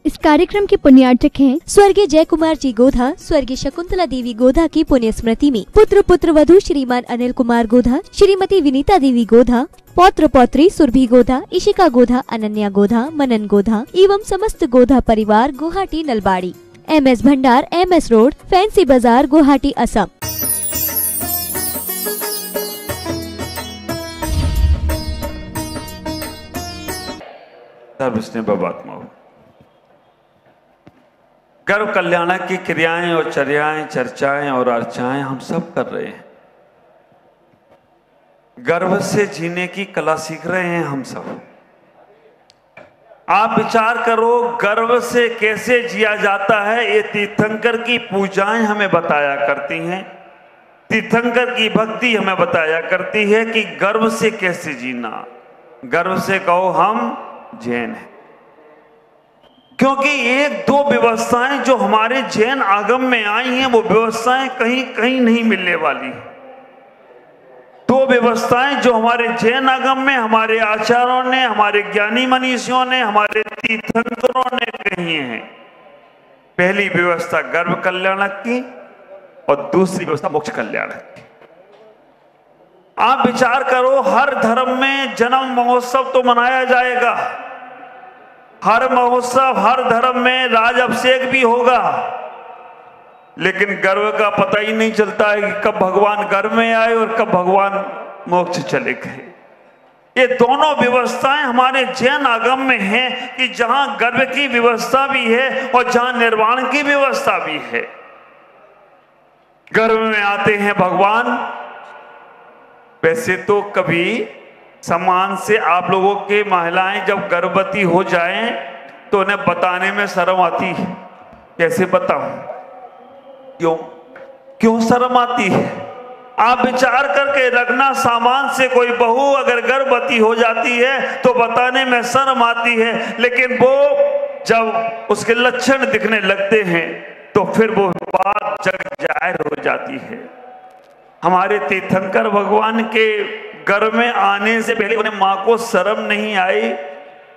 इस कार्यक्रम के पुण्यार्चक हैं स्वर्गीय जय कुमार जी गोधा, स्वर्गीय शकुंतला देवी गोधा की पुण्य स्मृति में पुत्र वधू श्रीमान अनिल कुमार गोधा, श्रीमती विनीता देवी गोधा, पौत्र पौत्री सुरभि गोधा, इशिका गोधा, अनन्या गोधा, मनन गोधा एवं समस्त गोधा परिवार गुवाहाटी नलबाड़ी, MS भंडार, MS रोड, फैंसी बाजार, गुवाहाटी, असम। गर्व कल्याण की क्रियाएं और चर्याएं, चर्चाएं और अर्चाएं हम सब कर रहे हैं। गर्व से जीने की कला सीख रहे हैं हम सब। आप विचार करो, गर्व से कैसे जिया जाता है, ये तीर्थंकर की पूजाएं हमें बताया करती हैं। तीर्थंकर की भक्ति हमें बताया करती है कि गर्व से कैसे जीना। गर्व से कहो हम जैन हैं, क्योंकि एक दो व्यवस्थाएं जो हमारे जैन आगम में आई हैं, वो व्यवस्थाएं कहीं कहीं नहीं मिलने वाली। दो व्यवस्थाएं जो हमारे जैन आगम में हमारे आचार्यों ने, हमारे ज्ञानी मनीषियों ने, हमारे तीर्थंकरों ने कही हैं। पहली व्यवस्था गर्भ कल्याणक की और दूसरी व्यवस्था मोक्ष कल्याणक की। आप विचार करो, हर धर्म में जन्म महोत्सव तो मनाया जाएगा, हर महोत्सव, हर धर्म में राज अभिषेक भी होगा, लेकिन गर्व का पता ही नहीं चलता है कि कब भगवान गर्भ में आए और कब भगवान मोक्ष चले गए। ये दोनों व्यवस्थाएं हमारे जैन आगम में हैं कि जहां गर्भ की व्यवस्था भी है और जहां निर्वाण की व्यवस्था भी है। गर्भ में आते हैं भगवान। वैसे तो कभी सम्मान से आप लोगों के महिलाएं जब गर्भवती हो जाएं तो उन्हें बताने में शर्म आती है। कैसे बताऊं, क्यों शर्म आती है? आप विचार करके रखना, सामान से कोई बहू अगर गर्भवती हो जाती है तो बताने में शर्म आती है, लेकिन वो जब उसके लक्षण दिखने लगते हैं तो फिर वो बात जग जाहिर हो जाती है। हमारे तीर्थंकर भगवान के गर्भ में आने से पहले उन्हें मां को शर्म नहीं आई।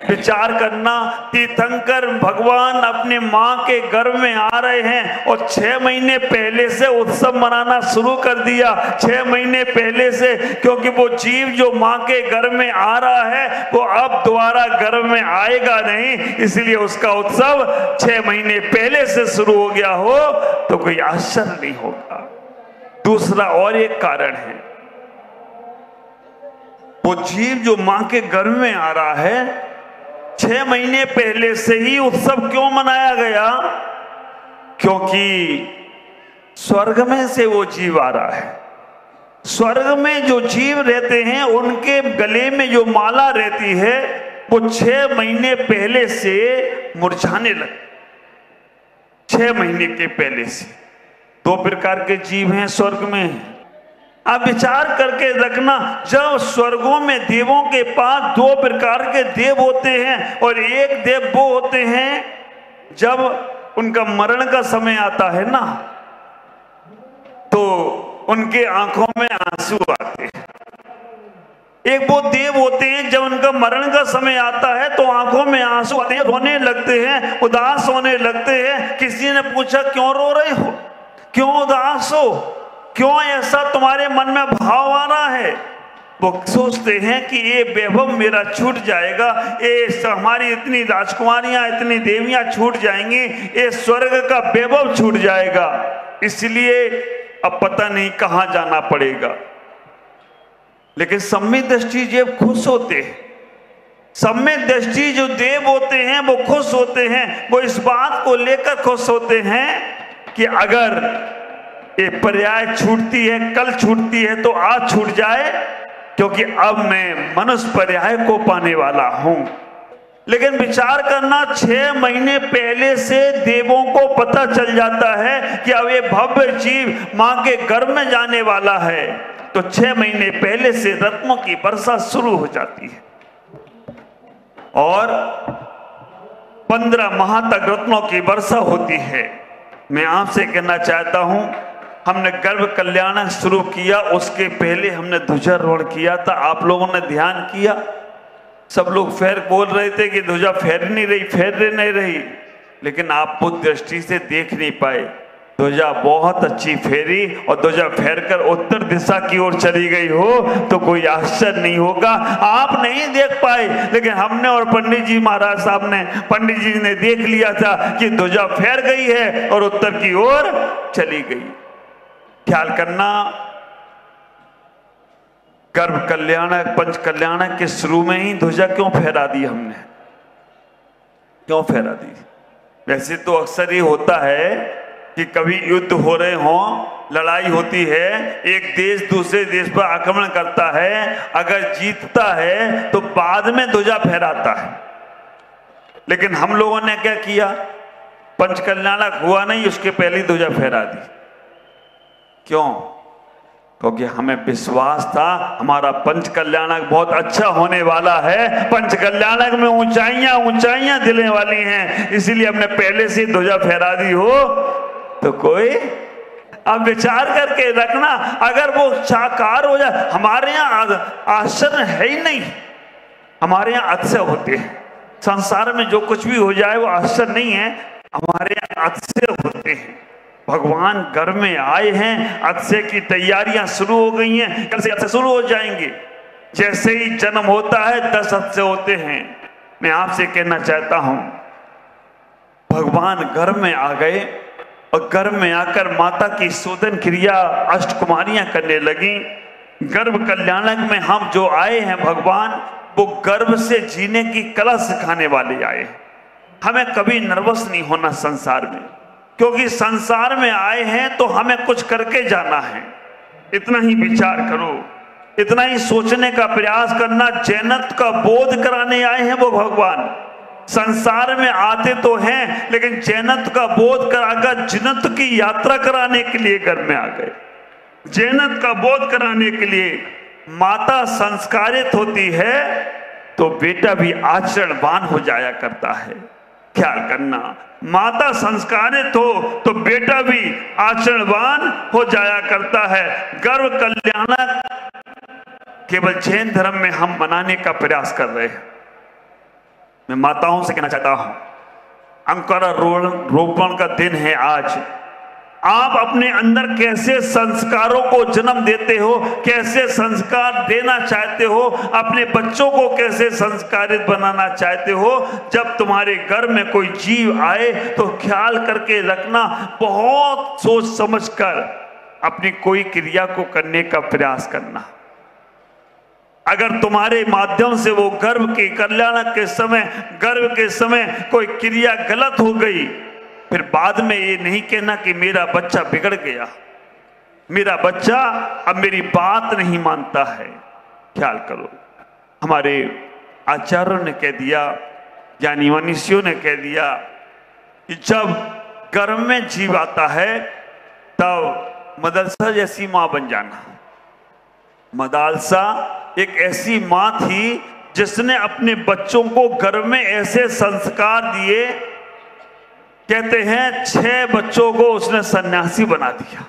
विचार करना, तीर्थंकर भगवान अपने मां के गर्भ में आ रहे हैं और 6 महीने पहले से उत्सव मनाना शुरू कर दिया। 6 महीने पहले से, क्योंकि वो जीव जो मां के गर्भ में आ रहा है वो अब दोबारा गर्भ में आएगा नहीं, इसलिए उसका उत्सव 6 महीने पहले से शुरू हो गया हो तो कोई आश्चर्य नहीं होगा। दूसरा और एक कारण है, वो जीव जो मां के गर्भ में आ रहा है, 6 महीने पहले से ही उत्सव क्यों मनाया गया? क्योंकि स्वर्ग में से वो जीव आ रहा है। स्वर्ग में जो जीव रहते हैं उनके गले में जो माला रहती है वो 6 महीने पहले से मुरझाने लगे। 6 महीने के पहले से। 2 प्रकार के जीव हैं स्वर्ग में। आप विचार करके रखना, जब स्वर्गों में देवों के पास 2 प्रकार के देव होते हैं और एक देव वो होते हैं जब उनका मरण का समय आता है ना, तो उनके आंखों में आंसू आते हैं। एक वो देव होते हैं जब उनका मरण का समय आता है तो आंखों में आंसू आते हैं, रोने लगते हैं, उदास होने लगते हैं। किसी ने पूछा क्यों रो रहे हो, क्यों उदास हो, क्यों ऐसा तुम्हारे मन में भाव आ रहा है? वो सोचते हैं कि ये वैभव मेरा छूट जाएगा, ये हमारी इतनी राजकुमारियां, इतनी देवियां छूट जाएंगी, ये स्वर्ग का वैभव छूट जाएगा, इसलिए अब पता नहीं कहां जाना पड़ेगा। लेकिन सम्यक दृष्टि जब खुश होते हैं, सम्यक दृष्टि जो देव होते हैं वो खुश होते हैं। वो इस बात को लेकर खुश होते हैं कि अगर ये पर्याय छूटती है, कल छूटती है तो आज छूट जाए, क्योंकि अब मैं मनुष्य पर्याय को पाने वाला हूं। लेकिन विचार करना, 6 महीने पहले से देवों को पता चल जाता है कि अब ये भव्य जीव मां के गर्भ में जाने वाला है, तो 6 महीने पहले से रत्नों की वर्षा शुरू हो जाती है और 15 माह तक रत्नों की वर्षा होती है। मैं आपसे कहना चाहता हूं, हमने गर्भ कल्याण शुरू किया, उसके पहले हमने ध्वजारोहण किया था। आप लोगों ने ध्यान किया? सब लोग फेर बोल रहे थे कि ध्वजा फेर नहीं रही, फेर नहीं रही। लेकिन आप बुद्ध दृष्टि से देख नहीं पाए। ध्वजा बहुत अच्छी फेरी और ध्वजा फेरकर उत्तर दिशा की ओर चली गई हो तो कोई आश्चर्य नहीं होगा। आप नहीं देख पाए, लेकिन हमने और पंडित जी महाराज साहब ने, पंडित जी ने देख लिया था कि ध्वजा फेर गई है और उत्तर की ओर चली गई। ख्याल करना, गर्भ कल्याणक, पंच कल्याणक के शुरू में ही ध्वजा क्यों फहरा दी हमने? क्यों फहरा दी? वैसे तो अक्सर ये होता है कि कभी युद्ध हो रहे हों, लड़ाई होती है, एक देश दूसरे देश पर आक्रमण करता है, अगर जीतता है तो बाद में ध्वजा फहराता है। लेकिन हम लोगों ने क्या किया? पंच कल्याणक हुआ नहीं, उसके पहले ही ध्वजा फहरा दी। क्यों? क्योंकि हमें विश्वास था हमारा पंच कल्याणक बहुत अच्छा होने वाला है, पंच कल्याणक में ऊंचाइयां ऊंचाइयां दिलने वाली हैं, इसीलिए हमने पहले से ध्वजा फहरा दी हो तो कोई। अब विचार करके रखना, अगर वो साकार हो जाए, हमारे यहाँ आश्चर्य है ही नहीं, हमारे यहाँ अतिशय होते हैं। संसार में जो कुछ भी हो जाए वो आश्चर्य नहीं है, हमारे यहाँ अतिशय होते हैं। भगवान घर में आए हैं, अतिशय की तैयारियां शुरू हो गई हैं, कल से अतिशय शुरू हो जाएंगे। जैसे ही जन्म होता है 10 अतिशय होते हैं। मैं आपसे कहना चाहता हूं, भगवान घर में आ गए और घर में आकर माता की शोधन क्रिया अष्टकुमारियां करने लगी। गर्भ कल्याणक में हम जो आए हैं भगवान, वो गर्भ से जीने की कला सिखाने वाले आए। हमें कभी नर्वस नहीं होना संसार में, क्योंकि संसार में आए हैं तो हमें कुछ करके जाना है। इतना ही विचार करो, इतना ही सोचने का प्रयास करना। जैनत्व का बोध कराने आए हैं वो भगवान। संसार में आते तो हैं, लेकिन जैनत्व का बोध कराकर जिनत्व की यात्रा कराने के लिए घर में आ गए। जैनत्व का बोध कराने के लिए माता संस्कारित होती है तो बेटा भी आचरणवान हो जाया करता है। ख्याल करना, माता संस्कारित हो तो बेटा भी आचरणवान हो जाया करता है। गर्भ कल्याणक केवल जैन धर्म में हम मनाने का प्रयास कर रहे हैं। मैं माताओं से कहना चाहता हूं, अंकुरारोपण का दिन है आज। आप अपने अंदर कैसे संस्कारों को जन्म देते हो, कैसे संस्कार देना चाहते हो, अपने बच्चों को कैसे संस्कारित बनाना चाहते हो। जब तुम्हारे घर में कोई जीव आए तो ख्याल करके रखना, बहुत सोच समझकर अपनी कोई क्रिया को करने का प्रयास करना। अगर तुम्हारे माध्यम से वो गर्भ के कल्याणक के समय, गर्भ के समय कोई क्रिया गलत हो गई, फिर बाद में ये नहीं कहना कि मेरा बच्चा बिगड़ गया, मेरा बच्चा अब मेरी बात नहीं मानता है। ख्याल करो, हमारे आचार्यों ने कह दिया, ज्ञानी मनीषियों ने कह दिया कि जब गर्भ में जीव आता है तब मदरसा जैसी मां बन जाना। मदालसा एक ऐसी मां थी जिसने अपने बच्चों को गर्भ में ऐसे संस्कार दिए, कहते हैं 6 बच्चों को उसने सन्यासी बना दिया।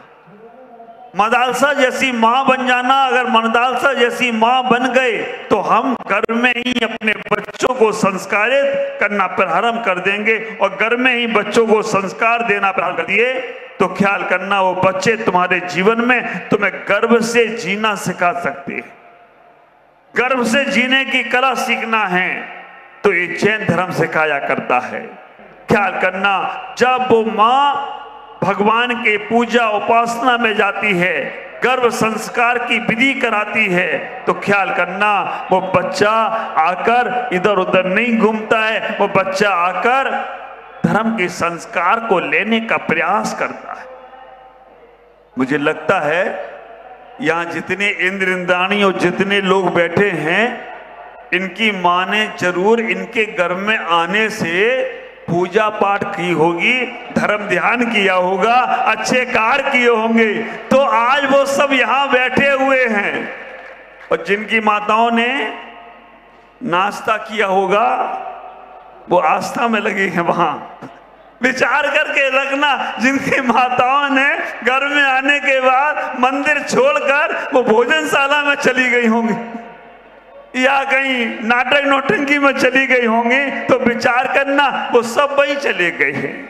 मदालसा जैसी मां बन जाना। अगर मदालसा जैसी मां बन गए तो हम घर में ही अपने बच्चों को संस्कारित करना प्रारंभ कर देंगे, और घर में ही बच्चों को संस्कार देना प्रारंभ कर दिए तो ख्याल करना, वो बच्चे तुम्हारे जीवन में तुम्हें गर्भ से जीना सिखा सकते हैं। गर्भ से जीने की कला सीखना है तो ये जैन धर्म सिखाया करता है। ख्याल करना, जब वो मां भगवान के पूजा उपासना में जाती है, गर्भ संस्कार की विधि कराती है, तो ख्याल करना वो बच्चा आकर इधर उधर नहीं घूमता है, वो बच्चा आकर धर्म के संस्कार को लेने का प्रयास करता है। मुझे लगता है यहाँ जितने इंद्र इंद्राणी और जितने लोग बैठे हैं, इनकी मां ने जरूर इनके घर में आने से पूजा पाठ की होगी, धर्म ध्यान किया होगा, अच्छे कार्य किए होंगे, तो आज वो सब यहाँ बैठे हुए हैं। और जिनकी माताओं ने नाश्ता किया होगा वो आस्था में लगी है वहां। विचार करके रखना, जिनकी माताओं ने घर में आने के बाद मंदिर छोड़कर वो भोजनशाला में चली गई होंगी। या कहीं नाटक नौटंकी में चली गई होंगी, तो विचार करना वो सब वही चले गए हैं।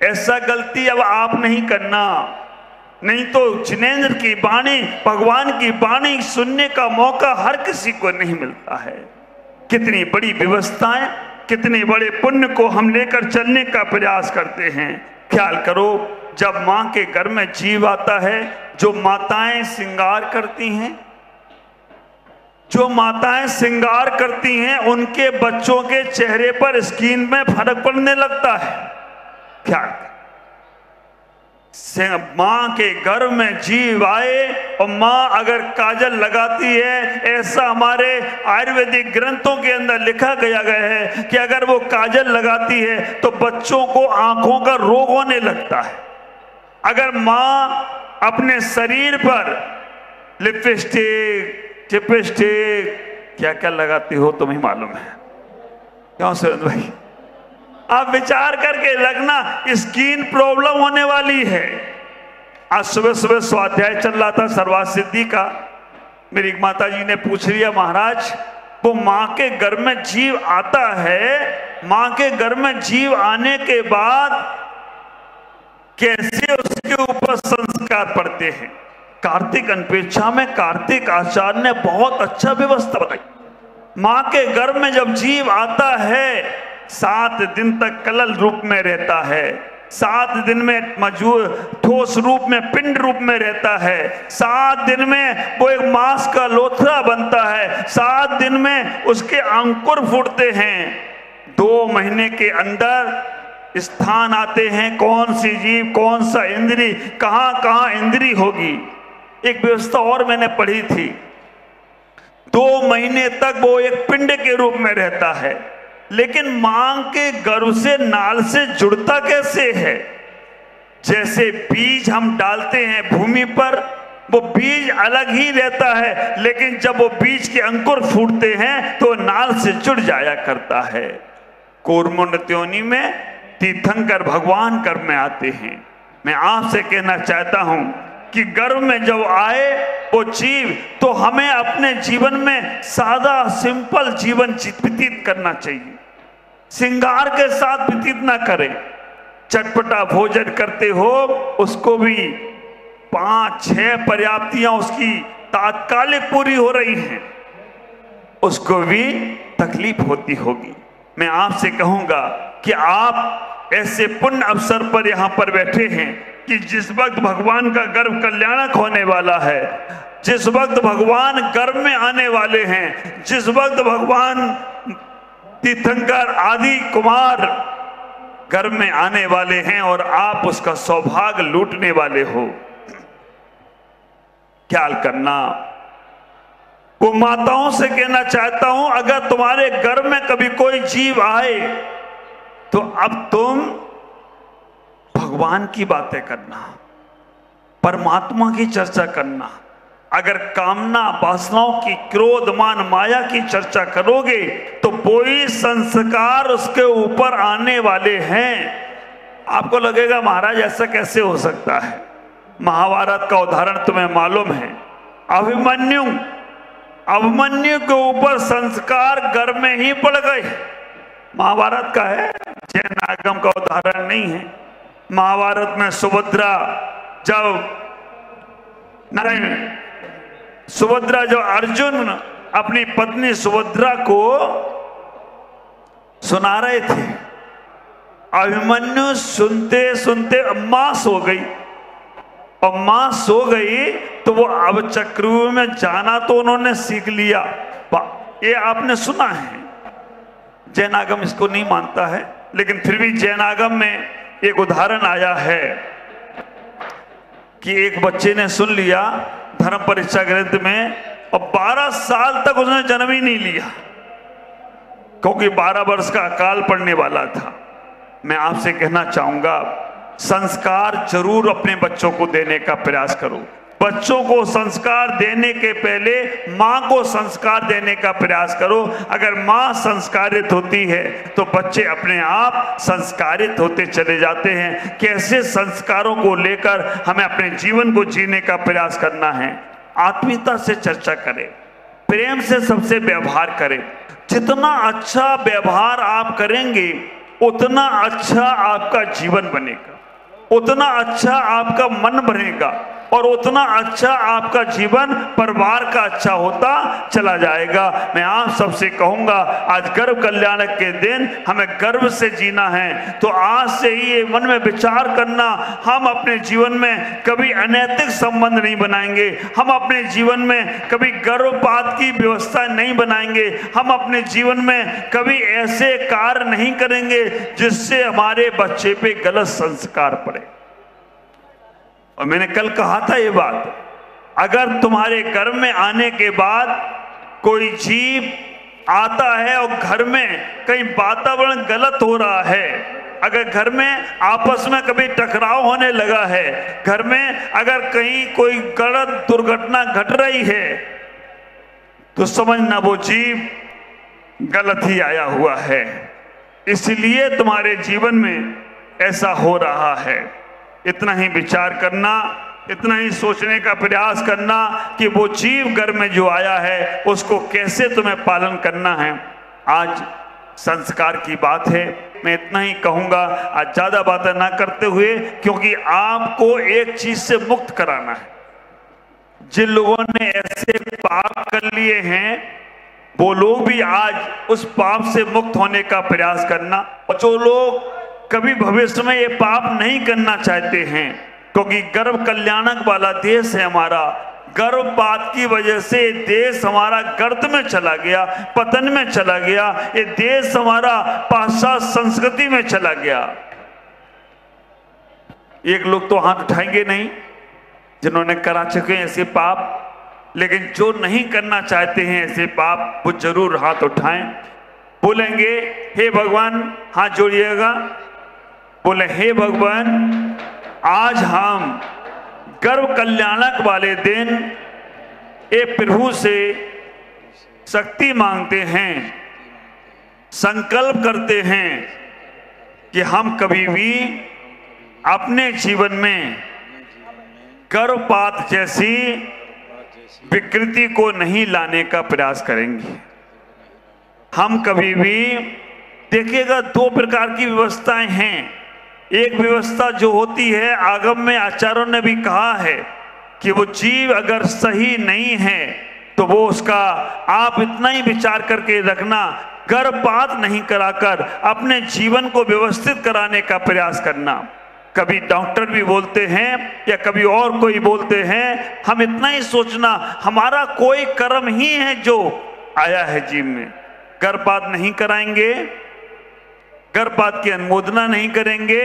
ऐसा गलती अब आप नहीं करना, नहीं तो जिनेंद्र की वाणी, भगवान की वाणी सुनने का मौका हर किसी को नहीं मिलता है। कितनी बड़ी व्यवस्थाएं, कितने बड़े पुण्य को हम लेकर चलने का प्रयास करते हैं। ख्याल करो, जब मां के घर में जीव आता है, जो माताएं श्रृंगार करती हैं, जो माताएं श्रृंगार करती हैं, उनके बच्चों के चेहरे पर, स्किन में फर्क पड़ने लगता है। ख्याल, मां के घर में जीव आए और मां अगर काजल लगाती है, ऐसा हमारे आयुर्वेदिक ग्रंथों के अंदर लिखा गया है कि अगर वो काजल लगाती है तो बच्चों को आंखों का रोग होने लगता है। अगर मां अपने शरीर पर लिपस्टिक, चिपस्टिक, क्या क्या लगाती हो तुम्हें मालूम है, क्यों सुरेंद्र भाई? आप विचार करके लगना, स्किन प्रॉब्लम होने वाली है। आज सुबह सुबह स्वाध्याय चल रहा था सर्वार्थ सिद्धि का, मेरी एक माता जी ने पूछ लिया, महाराज वो मां के घर में जीव आता है, मां के घर में जीव आने के बाद कैसे उसके ऊपर संस्कार पड़ते हैं? कार्तिक अनपेक्षा में कार्तिक आचार्य ने बहुत अच्छा व्यवस्था बताई। मां के घर में जब जीव आता है, 7 दिन तक कलल रूप में रहता है, 7 दिन में मजूर ठोस रूप में, पिंड रूप में रहता है, 7 दिन में वो एक मांस का लोथरा बनता है, 7 दिन में उसके अंकुर फूटते हैं। 2 महीने के अंदर स्थान आते हैं, कौन सी जीव, कौन सा इंद्री, कहां कहां इंद्री होगी। एक व्यवस्था और मैंने पढ़ी थी, 2 महीने तक वो एक पिंड के रूप में रहता है, लेकिन मां के गर्भ से, नाल से जुड़ता कैसे है? जैसे बीज हम डालते हैं भूमि पर, वो बीज अलग ही रहता है, लेकिन जब वो बीज के अंकुर फूटते हैं तो नाल से जुड़ जाया करता है। कूर्मोन्नत्योनि में तीर्थंकर भगवान गर्भ में आते हैं। मैं आपसे कहना चाहता हूं कि गर्भ में जब आए वो जीव, तो हमें अपने जीवन में सादा सिंपल जीवन व्यतीत करना चाहिए। श्रृंगार के साथ व्यतीत ना करें। चटपटा भोजन करते हो, उसको भी 5-6 पर्याप्तियां उसकी तात्कालिक पूरी हो रही हैं, उसको भी तकलीफ होती होगी। मैं आपसे कहूंगा कि आप ऐसे पुण्य अवसर पर यहां पर बैठे हैं कि जिस वक्त भगवान का गर्भ कल्याणक होने वाला है, जिस वक्त भगवान गर्भ में आने वाले हैं, जिस वक्त भगवान तीर्थंकर आदि कुमार गर्भ में आने वाले हैं और आप उसका सौभाग्य लूटने वाले हो, ख्याल करना। वो माताओं से कहना चाहता हूं, अगर तुम्हारे गर्भ में कभी कोई जीव आए तो अब तुम भगवान की बातें करना, परमात्मा की चर्चा करना। अगर कामना, वासनाओं की, क्रोध, मान, माया की चर्चा करोगे तो कोई संस्कार उसके ऊपर आने वाले हैं। आपको लगेगा महाराज ऐसा कैसे हो सकता है? महाभारत का उदाहरण तुम्हें मालूम है। अभिमन्यु के ऊपर संस्कार गर्भ में ही पड़ गए। महाभारत का है, जैन आगम का उदाहरण नहीं है। महाभारत में सुभद्रा जब अर्जुन अपनी पत्नी सुभद्रा को सुना रहे थे, अभिमन्यु सुनते सुनते मां सो गई, और मां सो गई तो वो अब चक्रव्यूह में जाना तो उन्होंने सीख लिया। ये आपने सुना है, जैन आगम इसको नहीं मानता है, लेकिन फिर भी जैन आगम में एक उदाहरण आया है कि एक बच्चे ने सुन लिया धर्म परीक्षा ग्रंथ में, और 12 साल तक उसने जन्म ही नहीं लिया, क्योंकि 12 वर्ष का अकाल पड़ने वाला था। मैं आपसे कहना चाहूंगा, संस्कार जरूर अपने बच्चों को देने का प्रयास करो। बच्चों को संस्कार देने के पहले मां को संस्कार देने का प्रयास करो। अगर मां संस्कारित होती है तो बच्चे अपने आप संस्कारित होते चले जाते हैं। कैसे संस्कारों को लेकर हमें अपने जीवन को जीने का प्रयास करना है, आत्मीयता से चर्चा करें, प्रेम से सबसे व्यवहार करें। जितना अच्छा व्यवहार आप करेंगे उतना अच्छा आपका जीवन बनेगा, उतना अच्छा आपका मन बनेगा और उतना अच्छा आपका जीवन परिवार का अच्छा होता चला जाएगा। मैं आप सबसे कहूंगा, आज गर्व कल्याणक के दिन हमें गर्व से जीना है, तो आज से ही ये मन में विचार करना, हम अपने जीवन में कभी अनैतिक संबंध नहीं बनाएंगे, हम अपने जीवन में कभी गर्भपात की व्यवस्था नहीं बनाएंगे, हम अपने जीवन में कभी ऐसे कार्य नहीं करेंगे जिससे हमारे बच्चे पे गलत संस्कार पड़े। और मैंने कल कहा था ये बात, अगर तुम्हारे घर में आने के बाद कोई जीव आता है और घर में कहीं वातावरण गलत हो रहा है, अगर घर में आपस में कभी टकराव होने लगा है, घर में अगर कहीं कोई गलत दुर्घटना घट रही है, तो समझना वो जीव गलत ही आया हुआ है। इसलिए तुम्हारे जीवन में ऐसा हो रहा है। इतना ही विचार करना, इतना ही सोचने का प्रयास करना कि वो जीव घर में जो आया है उसको कैसे तुम्हें पालन करना है। आज संस्कार की बात है, मैं इतना ही कहूंगा, आज ज्यादा बातें ना करते हुए, क्योंकि आपको एक चीज से मुक्त कराना है। जिन लोगों ने ऐसे पाप कर लिए हैं वो लोग भी आज उस पाप से मुक्त होने का प्रयास करना, और जो लोग कभी भविष्य में ये पाप नहीं करना चाहते हैं, क्योंकि गर्भ कल्याणक वाला देश है हमारा, गर्भपात की वजह से देश हमारा गर्त में चला गया, पतन में चला गया, ये देश हमारा पाश्चात्य संस्कृति में चला गया। एक लोग तो हाथ उठाएंगे नहीं जिन्होंने करा चुके हैं ऐसे पाप, लेकिन जो नहीं करना चाहते हैं ऐसे पाप वो जरूर हाथ उठाएं। बोलेंगे हे भगवान, हाथ जोड़िएगा, बोले हे भगवान, आज हम गर्भ कल्याणक वाले दिन ये प्रभु से शक्ति मांगते हैं, संकल्प करते हैं कि हम कभी भी अपने जीवन में गर्भपात जैसी विकृति को नहीं लाने का प्रयास करेंगे। हम कभी भी, देखिएगा, दो प्रकार की व्यवस्थाएं हैं। एक व्यवस्था जो होती है, आगम में आचार्यों ने भी कहा है कि वो जीव अगर सही नहीं है तो वो उसका आप इतना ही विचार करके रखना, गर्भपात नहीं कराकर अपने जीवन को व्यवस्थित कराने का प्रयास करना। कभी डॉक्टर भी बोलते हैं या कभी और कोई बोलते हैं, हम इतना ही सोचना हमारा कोई कर्म ही है जो आया है जीव में। गर्भपात नहीं कराएंगे, गर्भपात की अनुमोदना नहीं करेंगे,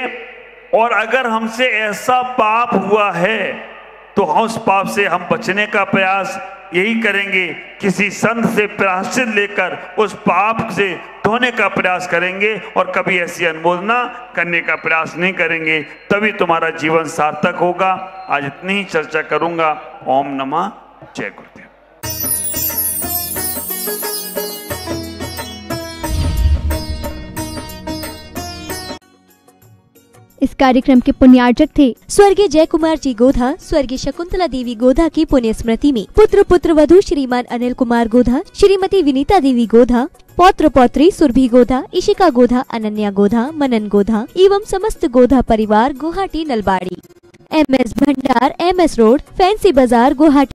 और अगर हमसे ऐसा पाप हुआ है तो उस पाप से हम बचने का प्रयास यही करेंगे, किसी संत से प्रायश्चित लेकर उस पाप से धोने का प्रयास करेंगे, और कभी ऐसी अनुमोदना करने का प्रयास नहीं करेंगे। तभी तुम्हारा जीवन सार्थक होगा। आज इतनी ही चर्चा करूंगा। ओम नमः, जय गुरुदेव। इस कार्यक्रम के पुण्यार्जक थे स्वर्गीय जय कुमार जी गोधा, स्वर्गीय शकुंतला देवी गोधा की पुण्य स्मृति में पुत्र पुत्रवधू श्रीमान अनिल कुमार गोधा, श्रीमती विनीता देवी गोधा, पौत्र पौत्री सुरभि गोधा, इशिका गोधा, अनन्या गोधा, मनन गोधा एवं समस्त गोधा परिवार, गुवाहाटी नलबाड़ी। MS भंडार, MS रोड, फैंसी बाजार, गुवाहाटी।